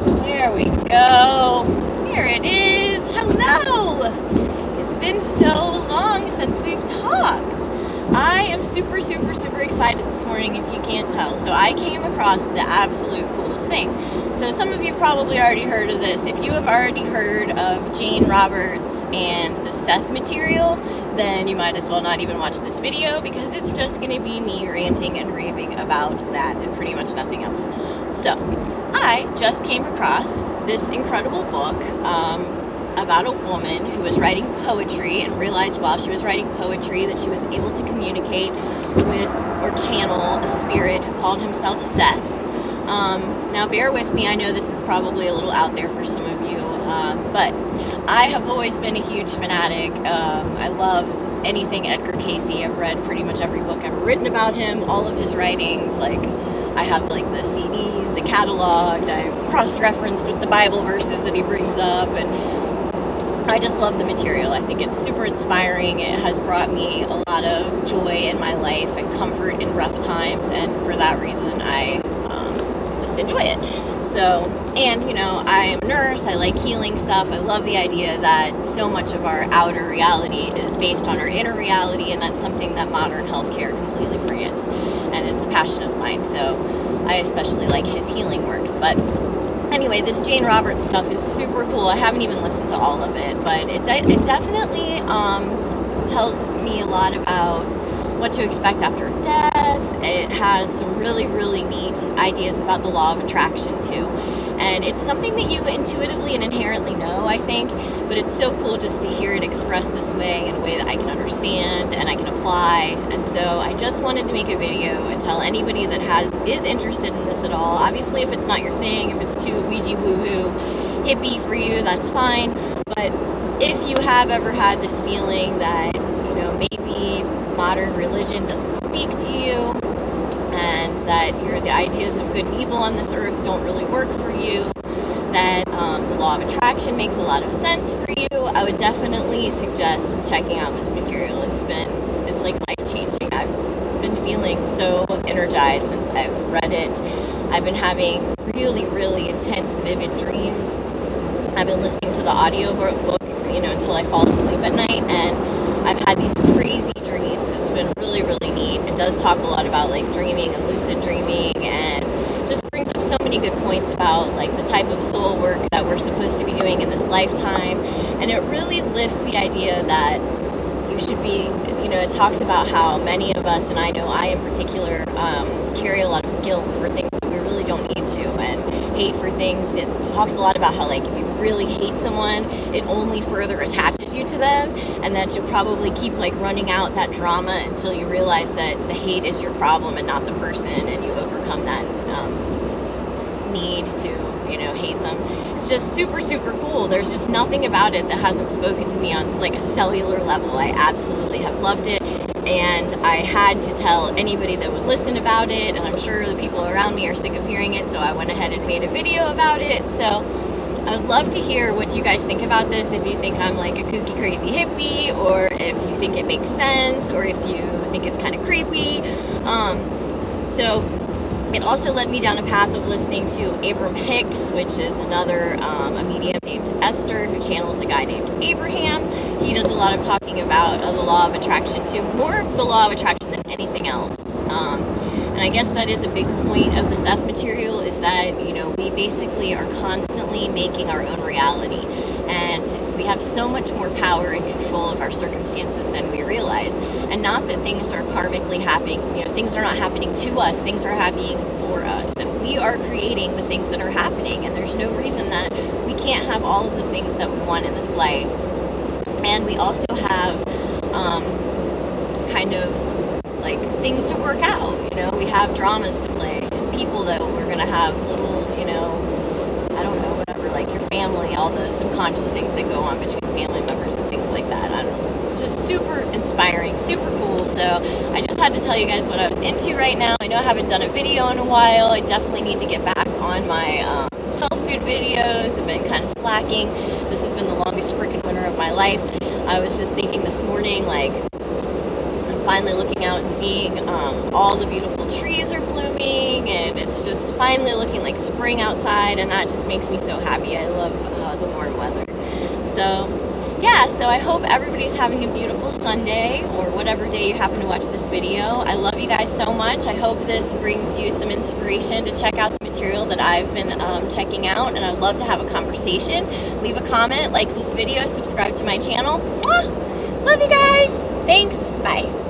There we go. Here it is. Hello. It's been so long since we've talked. I am super excited this morning, if you can't tell. So I came across the absolute coolest thing. So some of you have probably already heard of this. If you have already heard of Jane Roberts and the Seth Material, then you might as well not even watch this video, because it's just going to be me ranting and raving about that and pretty much nothing else. So I just came across this incredible book about a woman who was writing poetry and realized while she was writing poetry that she was able to communicate with or channel a spirit who called himself Seth. Now bear with me, I know this is probably a little out there for some of you, but I have always been a huge fanatic. I love anything Edgar Cayce. I've read pretty much every book ever written about him, all of his writings. Like, I have like the CDs, the catalog, I've cross-referenced with the Bible verses that he brings up, and I just love the material. I think it's super inspiring. It has brought me a lot of joy in my life and comfort in rough times, and for that reason I just enjoy it. So, and you know, I'm a nurse, I like healing stuff. I love the idea that so much of our outer reality is based on our inner reality, and that's something that modern healthcare completely forgets, and it's a passion of mine. So I especially like his healing works. But anyway, this Jane Roberts stuff is super cool. I haven't even listened to all of it, but it definitely tells me a lot about what to expect after death. It has some really neat ideas about the law of attraction too. And it's something that you intuitively and inherently know, I think, but it's so cool just to hear it expressed this way, in a way that I can understand and I can apply. And so I just wanted to make a video and tell anybody that is interested in this at all. Obviously, if it's not your thing, if it's too Ouija woo-hoo hippie for you, that's fine. But if you have ever had this feeling that, you know, maybe modern religion doesn't speak to you, and that the ideas of good and evil on this earth don't really work for you, that the law of attraction makes a lot of sense for you, I would definitely suggest checking out this material. It's like life-changing. I've been feeling so energized since I've read it. I've been having really intense, vivid dreams. I've been listening to the audio book, you know, until I fall asleep at night, and I've had these crazy dreams. It's been really neat. It does talk a lot about like dreaming and lucid dreaming, and just brings up so many good points about like the type of soul work that we're supposed to be doing in this lifetime. And it really lifts the idea that you should be, you know, it talks about how many of us, and I know I in particular, carry a lot of guilt for things that we really don't need to, and hate for things. It talks a lot about how, like, if you really hate someone, it only further attaches you to them, and that you'll probably keep like running out that drama until you realize that the hate is your problem and not the person, and you overcome that need to, you know, hate them. It's just super cool. There's just nothing about it that hasn't spoken to me on like a cellular level. I absolutely have loved it, and I had to tell anybody that would listen about it, and I'm sure the people around me are sick of hearing it, so I went ahead and made a video about it. So I would love to hear what you guys think about this, if you think I'm like a kooky, crazy hippie, or if you think it makes sense, or if you think it's kind of creepy. So it also led me down a path of listening to Abram Hicks, which is another a medium named Esther, who channels a guy named Abraham. He does a lot of talking about the law of attraction too, more the law of attraction than anything else. And I guess that is a big point of the Seth Material, is that, you know, we basically are constantly making our own reality, and we have so much more power and control of our circumstances than we realize. And not that things are karmically happening, you know, things are not happening to us, things are happening for us, and we are creating the things that are happening, and there's no reason that we can't have all of the things that we want in this life. And we also have kind of like things to work out, you know, we have dramas to play, people that we're gonna have little, you know, I don't know, whatever, like your family, all the subconscious things that go on between family members and things like that. I don't know, it's just super inspiring, super cool. So I just had to tell you guys what I was into right now. I know I haven't done a video in a while. I definitely need to get back on my health food videos. I've been kind of slacking. This has been the longest freaking winter of my life. I was just thinking this morning, like, I'm finally looking out and seeing all the beautiful trees are blooming, and it's just finally looking like spring outside, and that just makes me so happy. I love the warm weather. So yeah, so I hope everybody's having a beautiful Sunday, or whatever day you happen to watch this video. I love you guys so much. I hope this brings you some inspiration to check out the material that I've been checking out, and I'd love to have a conversation. Leave a comment, like this video, subscribe to my channel. Mwah! Love you guys. Thanks. Bye.